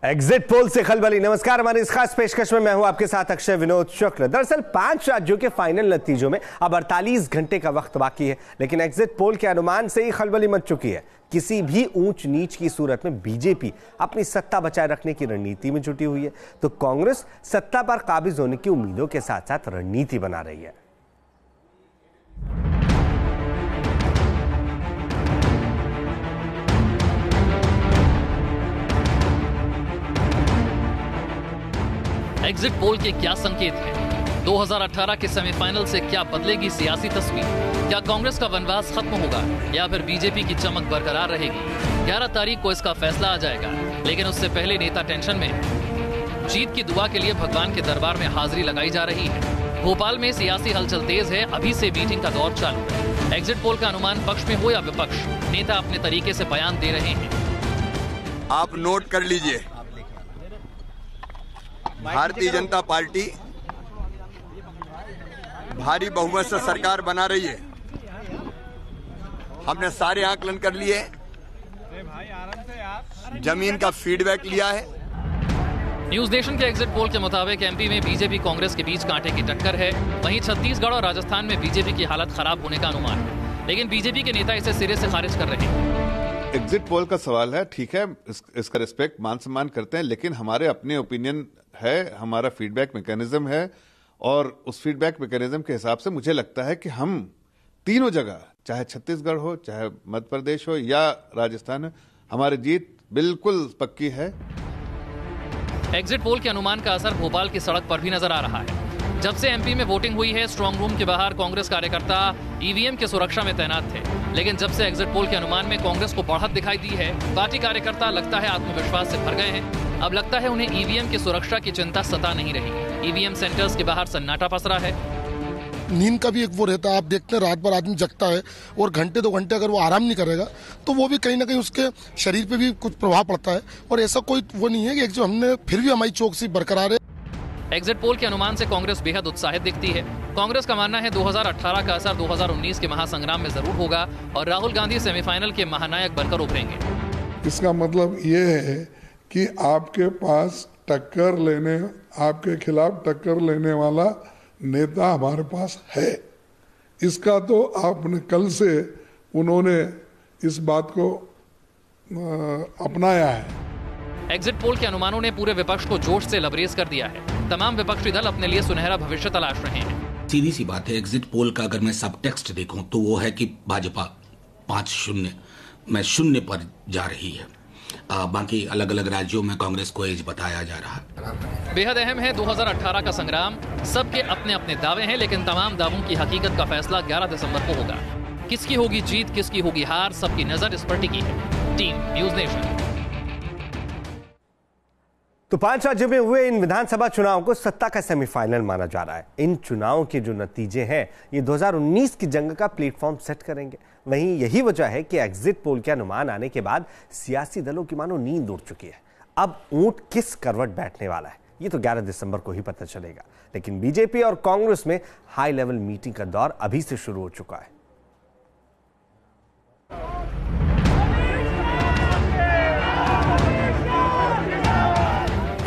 Exit poll से खलबली। नमस्कार, हमारी इस खास पेशकश में मैं हूं आपके साथ अक्षय विनोद शुक्ल। दरअसल 5 राज्यों के फाइनल नतीजों में अब 48 घंटे का वक्त बाकी है, लेकिन एग्जिट पोल के अनुमान से ही खलबली मच चुकी है। किसी भी ऊंच नीच की सूरत में बीजेपी अपनी सत्ता बचाए रखने की रणनीति में जुटी हुई है, तो कांग्रेस सत्ता पर काबिज होने की उम्मीदों के साथ साथ रणनीति बना रही है। एग्जिट पोल के क्या संकेत हैं? 2018 के सेमीफाइनल से क्या बदलेगी सियासी तस्वीर? क्या कांग्रेस का वनवास खत्म होगा या फिर बीजेपी की चमक बरकरार रहेगी? 11 तारीख को इसका फैसला आ जाएगा, लेकिन उससे पहले नेता टेंशन में हैं। जीत की दुआ के लिए भगवान के दरबार में हाजिरी लगाई जा रही है। भोपाल में सियासी हलचल तेज है, अभी से मीटिंग का दौर चालू है। एग्जिट पोल का अनुमान पक्ष में हो या विपक्ष, नेता अपने तरीके से बयान दे रहे हैं। आप नोट कर लीजिए, भारतीय जनता पार्टी भारी बहुमत से सरकार बना रही है। हमने सारे आकलन कर लिए, जमीन का फीडबैक लिया है। न्यूज नेशन के एग्जिट पोल के मुताबिक एमपी में बीजेपी कांग्रेस के बीच कांटे की टक्कर है। वहीं छत्तीसगढ़ और राजस्थान में बीजेपी की हालत खराब होने का अनुमान है, लेकिन बीजेपी के नेता इसे सिरे से खारिज कर रहे हैं। एग्जिट पोल का सवाल है, ठीक है, इसका रिस्पेक्ट मान सम्मान करते हैं, लेकिन हमारे अपने ओपिनियन है, हमारा फीडबैक मैकेनिज्म है, और उस फीडबैक मैकेनिज्म के हिसाब से मुझे लगता है कि हम तीनों जगह, चाहे छत्तीसगढ़ हो, चाहे मध्य प्रदेश हो या राजस्थान, हमारी जीत बिल्कुल पक्की है। एग्जिट पोल के अनुमान का असर भोपाल की सड़क पर भी नजर आ रहा है। जब से एमपी में वोटिंग हुई है, स्ट्रांग रूम के बाहर कांग्रेस कार्यकर्ता ईवीएम की सुरक्षा में तैनात थे, लेकिन जब से एग्जिट पोल के अनुमान में कांग्रेस को बढ़त दिखाई दी है, पार्टी कार्यकर्ता लगता है आत्मविश्वास से भर गए हैं। अब लगता है उन्हें ईवीएम की सुरक्षा की चिंता सता नहीं रही। ईवीएम सेंटर्स के बाहर सन्नाटा पसरा है। नींद का भी एक वो रहता है, आप देखते हैं रात भर आदमी जगता है और घंटे 2 घंटे अगर वो आराम नहीं करेगा तो वो भी कहीं ना कहीं उसके शरीर पे भी कुछ प्रभाव पड़ता है। और ऐसा कोई वो नहीं है कि जो हमने फिर भी हमारी चौकसी बरकरार है। एग्जिट पोल के अनुमान से कांग्रेस बेहद उत्साहित दिखती है। कांग्रेस का मानना है 2018 का असर 2019 के महासंग्राम में जरूर होगा और राहुल गांधी सेमीफाइनल के महानायक बनकर उभरेंगे। इसका मतलब ये है कि आपके पास टक्कर लेने, आपके खिलाफ टक्कर लेने वाला नेता हमारे पास है। इसका तो आपने कल से उन्होंने इस बात को अपनाया है। एग्जिट पोल के अनुमानों ने पूरे विपक्ष को जोश से लबरेज कर दिया है। तमाम विपक्षी दल अपने लिए सुनहरा भविष्य तलाश रहे हैं। सीधी सी बात है, एग्जिट पोल का अगर मैं सब टेक्स्ट देखूं तो वो है कि भाजपा 5-0 में 0 पर जा रही है। बाकी अलग अलग राज्यों में कांग्रेस को एज बताया जा रहा है। बेहद अहम है 2018 का संग्राम। सबके अपने अपने दावे हैं, लेकिन तमाम दावों की हकीकत का फैसला 11 दिसंबर को होगा। किसकी होगी जीत, किसकी होगी हार, सबकी नजर इस पर टिकी है। Team news nation. तो 5 राज्यों में हुए इन विधानसभा चुनाव को सत्ता का सेमीफाइनल माना जा रहा है। इन चुनावों के जो नतीजे हैं, ये 2019 की जंग का प्लेटफॉर्म सेट करेंगे। वहीं यही वजह है कि एग्जिट पोल के अनुमान आने के बाद सियासी दलों की मानो नींद उड़ चुकी है। अब ऊंट किस करवट बैठने वाला है, ये तो 11 दिसंबर को ही पता चलेगा। लेकिन बीजेपी और कांग्रेस में हाई लेवल मीटिंग का दौर अभी से शुरू हो चुका है।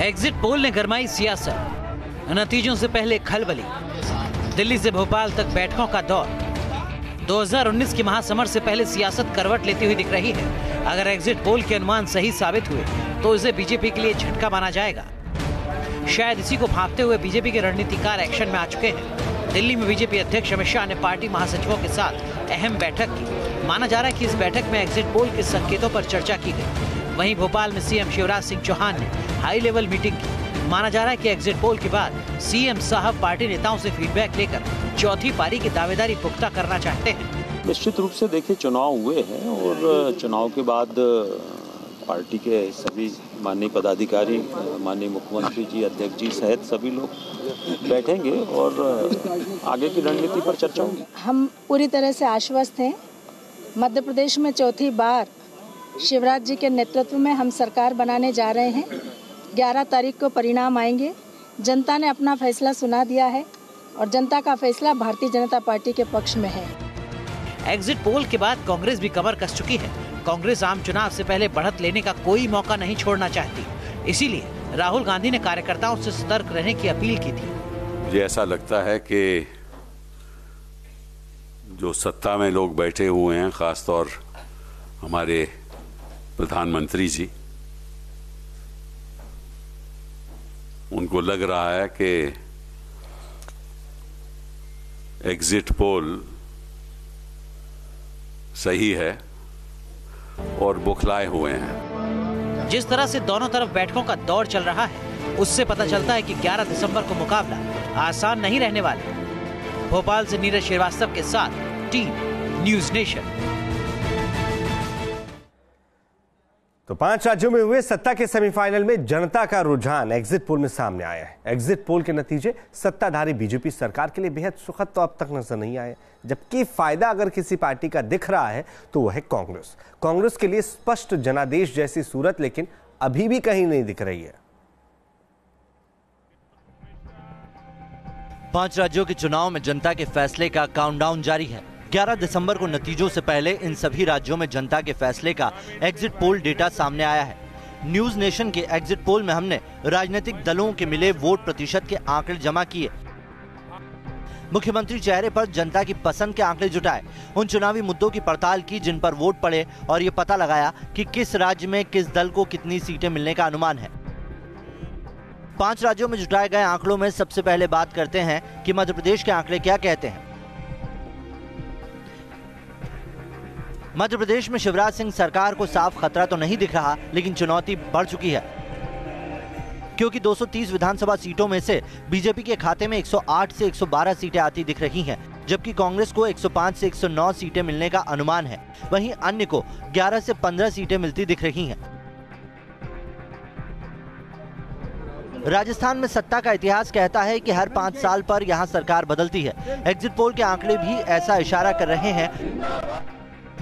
एग्जिट पोल ने गरमाई सियासत, नतीजों से पहले खलबली। दिल्ली से भोपाल तक बैठकों का दौर। 2019 के महासमर से पहले सियासत करवट लेती हुई दिख रही है। अगर एग्जिट पोल के अनुमान सही साबित हुए तो इसे बीजेपी के लिए झटका माना जाएगा। शायद इसी को भांपते हुए बीजेपी के रणनीतिकार एक्शन में आ चुके हैं। दिल्ली में बीजेपी अध्यक्ष अमित शाह ने पार्टी महासचिवों के साथ अहम बैठक की। माना जा रहा है कि इस बैठक में एग्जिट पोल के संकेतों पर चर्चा की गई। वहीं भोपाल में सीएम शिवराज सिंह चौहान ने हाई लेवल मीटिंग की। माना जा रहा है कि एग्जिट पोल के बाद सीएम साहब पार्टी नेताओं से फीडबैक लेकर चौथी पारी की दावेदारी पुख्ता करना चाहते हैं। निश्चित रूप से देखिए, चुनाव हुए हैं और चुनाव के बाद पार्टी के सभी माननीय पदाधिकारी, माननीय मुख्यमंत्री जी, अध्यक्ष जी सहित सभी लोग बैठेंगे और आगे की रणनीति पर चर्चा होगी। हम पूरी तरह से आश्वस्त हैं। मध्य प्रदेश में चौथी बार शिवराज जी के नेतृत्व में हम सरकार बनाने जा रहे हैं। 11 तारीख को परिणाम आएंगे। जनता ने अपना फैसला सुना दिया है और जनता का फैसला भारतीय जनता पार्टी के पक्ष में है। एग्जिट पोल के बाद कांग्रेस भी कमर कस चुकी है। कांग्रेस आम चुनाव से पहले बढ़त लेने का कोई मौका नहीं छोड़ना चाहती। इसीलिए राहुल गांधी ने कार्यकर्ताओं से सतर्क रहने की अपील की थी। मुझे ऐसा लगता है कि जो सत्ता में लोग बैठे हुए हैं, खासतौर हमारे प्रधानमंत्री जी, उनको लग रहा है कि एग्जिट पोल सही है और बौखलाए हुए हैं। जिस तरह से दोनों तरफ बैठकों का दौर चल रहा है, उससे पता चलता है कि 11 दिसंबर को मुकाबला आसान नहीं रहने वाला। भोपाल से नीरज श्रीवास्तव के साथ टीम न्यूज नेशन। तो 5 राज्यों में हुए सत्ता के सेमीफाइनल में जनता का रुझान एग्जिट पोल में सामने आया है। एग्जिट पोल के नतीजे सत्ताधारी बीजेपी सरकार के लिए बेहद सुखद तो अब तक नजर नहीं आए, जबकि फायदा अगर किसी पार्टी का दिख रहा है तो वह है कांग्रेस। कांग्रेस के लिए स्पष्ट जनादेश जैसी सूरत लेकिन अभी भी कहीं नहीं दिख रही है। 5 राज्यों के चुनाव में जनता के फैसले का काउंटडाउन जारी है। 11 दिसंबर को नतीजों से पहले इन सभी राज्यों में जनता के फैसले का एग्जिट पोल डेटा सामने आया है। न्यूज नेशन के एग्जिट पोल में हमने राजनीतिक दलों के मिले वोट प्रतिशत के आंकड़े जमा किए, मुख्यमंत्री चेहरे पर जनता की पसंद के आंकड़े जुटाए, उन चुनावी मुद्दों की पड़ताल की जिन पर वोट पड़े और ये पता लगाया कि किस राज्य में किस दल को कितनी सीटें मिलने का अनुमान है। 5 राज्यों में जुटाए गए आंकड़ों में सबसे पहले बात करते हैं कि मध्य प्रदेश के आंकड़े क्या कहते हैं। मध्य प्रदेश में शिवराज सिंह सरकार को साफ खतरा तो नहीं दिख रहा, लेकिन चुनौती बढ़ चुकी है, क्योंकि 230 विधानसभा सीटों में से बीजेपी के खाते में 108 से 112 सीटें आती दिख रही हैं, जबकि कांग्रेस को 105 से 109 सीटें मिलने का अनुमान है। वहीं अन्य को 11 से 15 सीटें मिलती दिख रही हैं। राजस्थान में सत्ता का इतिहास कहता है कि हर 5 साल पर यहां सरकार बदलती है। एग्जिट पोल के आंकड़े भी ऐसा इशारा कर रहे हैं,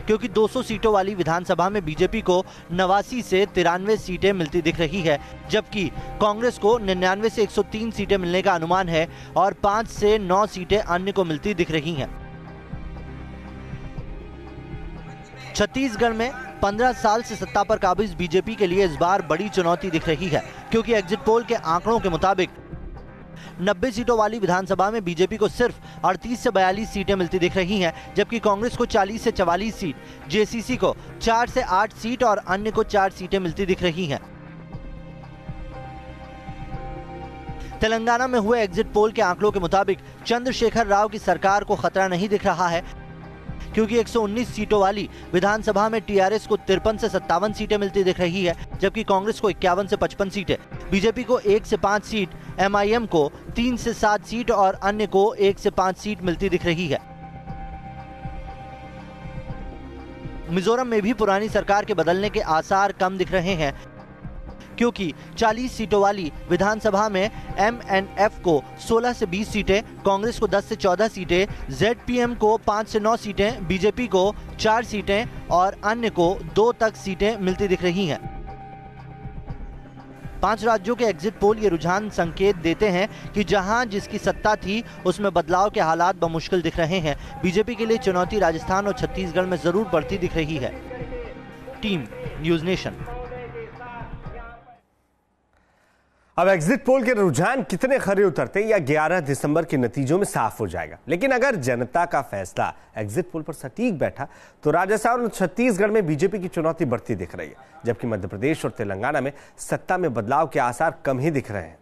क्योंकि 200 सीटों वाली विधानसभा में बीजेपी को 89 से 93 सीटें मिलती दिख रही है, जबकि कांग्रेस को 99 से 103 सीटें मिलने का अनुमान है और 5 से 9 सीटें अन्य को मिलती दिख रही हैं। छत्तीसगढ़ में 15 साल से सत्ता पर काबिज बीजेपी के लिए इस बार बड़ी चुनौती दिख रही है, क्योंकि एग्जिट पोल के आंकड़ों के मुताबिक 90 सीटों वाली विधानसभा में बीजेपी को सिर्फ 38 से 42 सीटें मिलती दिख रही हैं, जबकि कांग्रेस को 40 से 44 सीट, जेसीसी को 4 से 8 सीट और अन्य को 4 सीटें मिलती दिख रही हैं। तेलंगाना में हुए एग्जिट पोल के आंकड़ों के मुताबिक चंद्रशेखर राव की सरकार को खतरा नहीं दिख रहा है, क्योंकि 119 सीटों वाली विधानसभा में टीआरएस को 53 से 57 सीटें मिलती दिख रही है, जबकि कांग्रेस को 51 से 55 सीटें, बीजेपी को 1 से 5 सीट, एमआईएम को 3 से 7 सीट और अन्य को 1 से 5 सीट मिलती दिख रही है। मिजोरम में भी पुरानी सरकार के बदलने के आसार कम दिख रहे हैं, क्योंकि 40 सीटों वाली विधानसभा में एमएनएफ को 16 से 20 सीटें, कांग्रेस को 10 से 14 सीटें, जेडपीएम को 5 से 9 सीटें, बीजेपी को 4 सीटें और अन्य को 2 तक सीटें मिलती दिख रही हैं। 5 राज्यों के एग्जिट पोल ये रुझान संकेत देते हैं कि जहां जिसकी सत्ता थी उसमें बदलाव के हालात बमुश्किल दिख रहे हैं। बीजेपी के लिए चुनौती राजस्थान और छत्तीसगढ़ में जरूर बढ़ती दिख रही है। Team news nation. अब एग्जिट पोल के रुझान कितने खरे उतरते या 11 दिसंबर के नतीजों में साफ हो जाएगा, लेकिन अगर जनता का फैसला एग्जिट पोल पर सटीक बैठा तो राजस्थान और छत्तीसगढ़ में बीजेपी की चुनौती बढ़ती दिख रही है, जबकि मध्य प्रदेश और तेलंगाना में सत्ता में बदलाव के आसार कम ही दिख रहे हैं।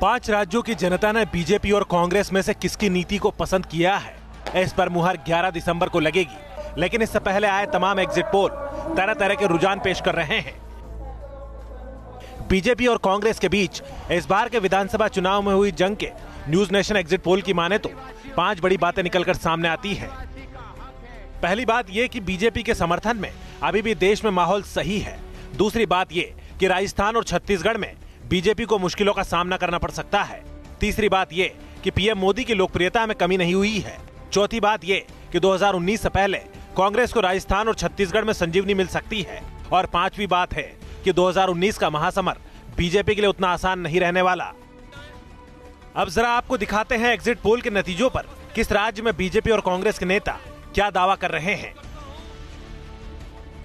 5 राज्यों की जनता ने बीजेपी और कांग्रेस में से किसकी नीति को पसंद किया है, इस पर मुहर 11 दिसंबर को लगेगी, लेकिन इससे पहले आए तमाम एग्जिट पोल तरह तरह के रुझान पेश कर रहे हैं। बीजेपी और कांग्रेस के बीच इस बार के विधानसभा चुनाव में हुई जंग के न्यूज नेशन एग्जिट पोल की माने तो 5 बड़ी बातें निकलकर सामने आती हैं। पहली बात यह कि बीजेपी के समर्थन में अभी भी देश में माहौल सही है। दूसरी बात यह कि राजस्थान और छत्तीसगढ़ में बीजेपी को मुश्किलों का सामना करना पड़ सकता है। तीसरी बात यह कि पीएम मोदी की लोकप्रियता में कमी नहीं हुई है। चौथी बात यह कि 2019 से पहले कांग्रेस को राजस्थान और छत्तीसगढ़ में संजीवनी मिल सकती है। और 5वीं बात है कि 2019 का महासमर बीजेपी के लिए उतना आसान नहीं रहने वाला। अब जरा आपको दिखाते हैं एग्जिट पोल के नतीजों पर किस राज्य में बीजेपी और कांग्रेस के नेता क्या दावा कर रहे हैं।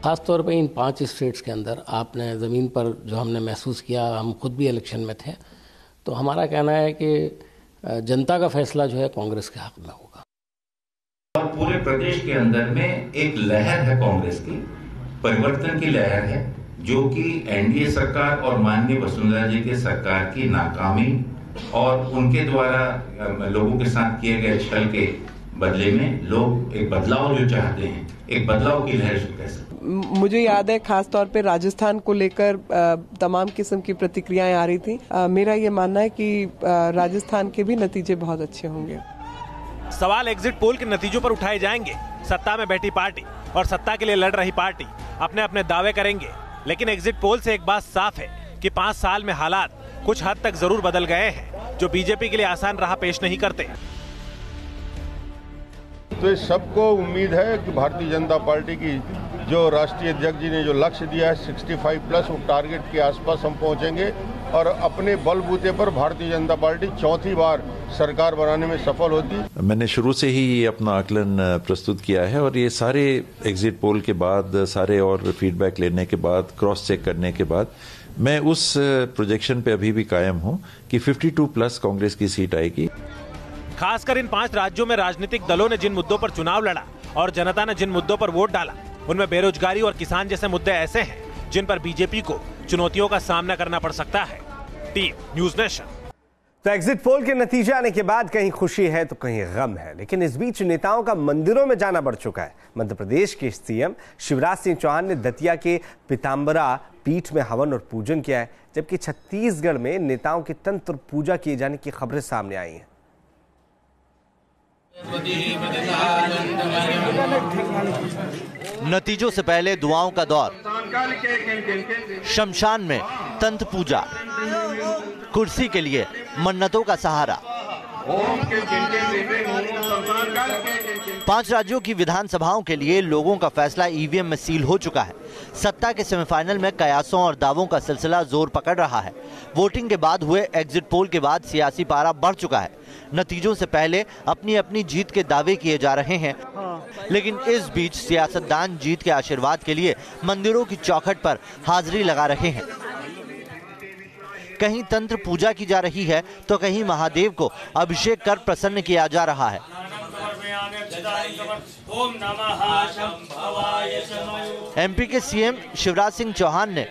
खास तौर पे इन 5 स्टेट्स के अंदर आपने ज़मीन पर जो हमने महसूस किया, हम खुद भी इलेक्शन में थे, तो हमारा कहना है कि जनता का फैसला जो है कांग्रेस के हक में होगा। और पूरे प्रदेश के अंदर में एक लहर है, कांग्रेस की परिवर्तन की लहर है, जो कि एनडीए सरकार और माननीय वसुंधरा जी के सरकार की नाकामी और उनके द्वारा लोगों के साथ किए गए छल के बदले में लोग एक बदलाव जो चाहते हैं, एक बदलाव की लहर जो कह सकते हैं। मुझे याद है खास तौर पे राजस्थान को लेकर तमाम किस्म की प्रतिक्रियाएं आ रही थी। मेरा ये मानना है कि राजस्थान के भी नतीजे बहुत अच्छे होंगे। सवाल एग्जिट पोल के नतीजों पर उठाए जाएंगे। सत्ता में बैठी पार्टी और सत्ता के लिए लड़ रही पार्टी अपने अपने दावे करेंगे, लेकिन एग्जिट पोल से एक बात साफ है कि 5 साल में हालात कुछ हद तक जरूर बदल गए हैं, जो बीजेपी के लिए आसान राह पेश नहीं करते। तो सबको उम्मीद है कि भारतीय जनता पार्टी की जो राष्ट्रीय अध्यक्ष जी ने जो लक्ष्य दिया है 65+ वो टारगेट के आसपास हम पहुंचेंगे और अपने बलबूते पर भारतीय जनता पार्टी चौथी बार सरकार बनाने में सफल होती। मैंने शुरू से ही अपना आकलन प्रस्तुत किया है और ये सारे एग्जिट पोल के बाद, सारे और फीडबैक लेने के बाद, क्रॉस चेक करने के बाद मैं उस प्रोजेक्शन पे अभी भी कायम हूं कि 52+ कांग्रेस की सीट आएगी। खासकर इन 5 राज्यों में राजनीतिक दलों ने जिन मुद्दों पर चुनाव लड़ा और जनता ने जिन मुद्दों पर वोट डाला, उनमें बेरोजगारी और किसान जैसे मुद्दे ऐसे हैं जिन पर बीजेपी को चुनौतियों का सामना करना पड़ सकता है। Team news nation. तो एग्जिट पोल के नतीजे आने के बाद कहीं खुशी है तो कहीं गम है, लेकिन इस बीच नेताओं का मंदिरों में जाना बढ़ चुका है। मध्य प्रदेश के सीएम शिवराज सिंह चौहान ने दतिया के पीताम्बरा पीठ में हवन और पूजन किया है, जबकि छत्तीसगढ़ में नेताओं की तंत्र पूजा किए जाने की खबरें सामने आई हैं। नतीजों से पहले दुआओं का दौर, शमशान में तंत्र पूजा, कुर्सी के लिए मन्नतों का सहारा। 5 राज्यों की विधानसभाओं के लिए लोगों का फैसला ईवीएम में सील हो चुका है। सत्ता के सेमीफाइनल में कयासों और दावों का सिलसिला जोर पकड़ रहा है। वोटिंग के बाद हुए एग्जिट पोल के बाद सियासी पारा बढ़ चुका है। नतीजों से पहले अपनी अपनी जीत के दावे किए जा रहे हैं, लेकिन इस बीच सियासतदान जीत के आशीर्वाद के लिए मंदिरों की चौखट पर हाजिरी लगा रहे हैं। कहीं तंत्र पूजा की जा रही है तो कहीं महादेव को अभिषेक कर प्रसन्न किया जा रहा है। एमपी के सीएम शिवराज सिंह चौहान ने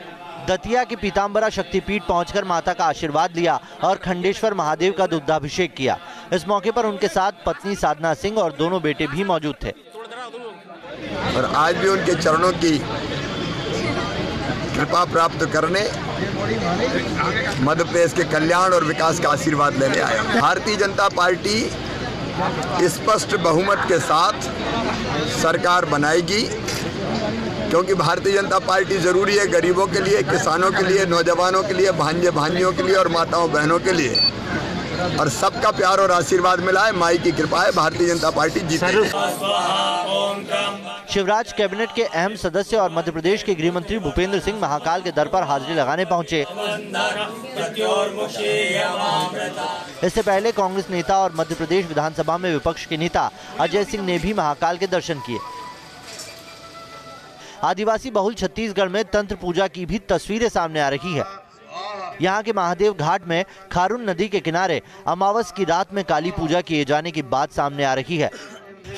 दतिया के पीताम्बरा शक्तिपीठ पहुंचकर माता का आशीर्वाद लिया और खंडेश्वर महादेव का दुग्धाभिषेक किया। इस मौके पर उनके साथ पत्नी साधना सिंह और दोनों बेटे भी मौजूद थे। और आज भी उनके चरणों की कृपा प्राप्त करने मध्य प्रदेश के कल्याण और विकास का आशीर्वाद लेने आया। भारतीय जनता पार्टी स्पष्ट बहुमत के साथ सरकार बनाएगी, क्योंकि भारतीय जनता पार्टी जरूरी है गरीबों के लिए, किसानों के लिए, नौजवानों के लिए, भांजे भांजियों के लिए और माताओं बहनों के लिए। और सबका प्यार और आशीर्वाद मिला है, माई की कृपा है, भारतीय जनता पार्टी जीतेगी। शिवराज कैबिनेट के अहम सदस्य और मध्य प्रदेश के गृह मंत्री भूपेंद्र सिंह महाकाल के दर पर हाजिरी लगाने पहुंचे। इससे पहले कांग्रेस नेता और मध्य प्रदेश विधानसभा में विपक्ष के नेता अजय सिंह ने भी महाकाल के दर्शन किए। आदिवासी बहुल छत्तीसगढ़ में तंत्र पूजा की भी तस्वीरें सामने आ रही है। यहाँ के महादेव घाट में खारून नदी के किनारे अमावस की रात में काली पूजा किए जाने की बात सामने आ रही है।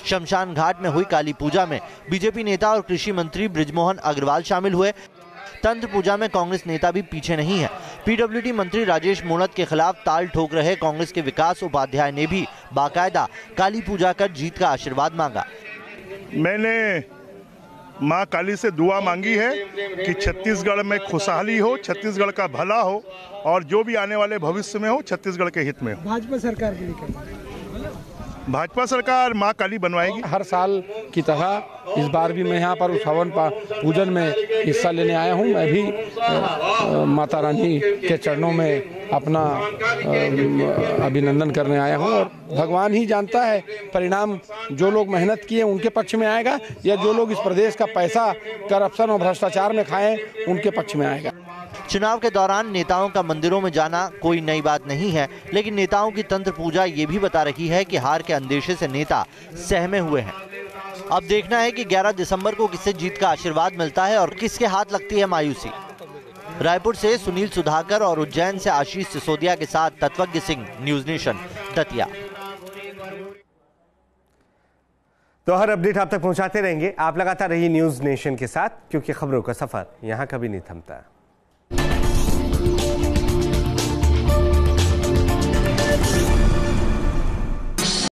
शमशान घाट में हुई काली पूजा में बीजेपी नेता और कृषि मंत्री बृजमोहन अग्रवाल शामिल हुए। तंत्र पूजा में कांग्रेस नेता भी पीछे नहीं है। पीडब्ल्यूडी मंत्री राजेश मूणत के खिलाफ ताल ठोक रहे कांग्रेस के विकास उपाध्याय ने भी बाकायदा काली पूजा कर जीत का आशीर्वाद मांगा। मैंने माँ काली से दुआ मांगी है कि छत्तीसगढ़ में खुशहाली हो, छत्तीसगढ़ का भला हो और जो भी आने वाले भविष्य में हो छत्तीसगढ़ के हित में हो। भाजपा सरकार के लिए भाजपा सरकार माँ काली बनवाएगी। हर साल की तरह इस बार भी मैं यहाँ पर उस हवन पूजन में हिस्सा लेने आया हूँ। मैं भी माता रानी के चरणों में अपना अभिनंदन करने आया हूँ और भगवान ही जानता है परिणाम जो लोग मेहनत किए उनके पक्ष में आएगा या जो लोग इस प्रदेश का पैसा करप्शन और भ्रष्टाचार में खाएं उनके पक्ष में आएगा। चुनाव के दौरान नेताओं का मंदिरों में जाना कोई नई बात नहीं है, लेकिन नेताओं की तंत्र पूजा ये भी बता रही है कि हार के अंदेशे से नेता सहमे हुए हैं। अब देखना है कि 11 दिसंबर को किसे जीत का आशीर्वाद मिलता है और किसके हाथ लगती है मायूसी। रायपुर से सुनील सुधाकर और उज्जैन से आशीष सिसोदिया के साथ तत्वज्ञ सिंह, न्यूज नेशन, दतिया। तो हर अपडेट आप तक पहुंचाते रहेंगे। आप लगातार रहिए न्यूज नेशन के साथ, क्योंकि खबरों का सफर यहां कभी नहीं थमता।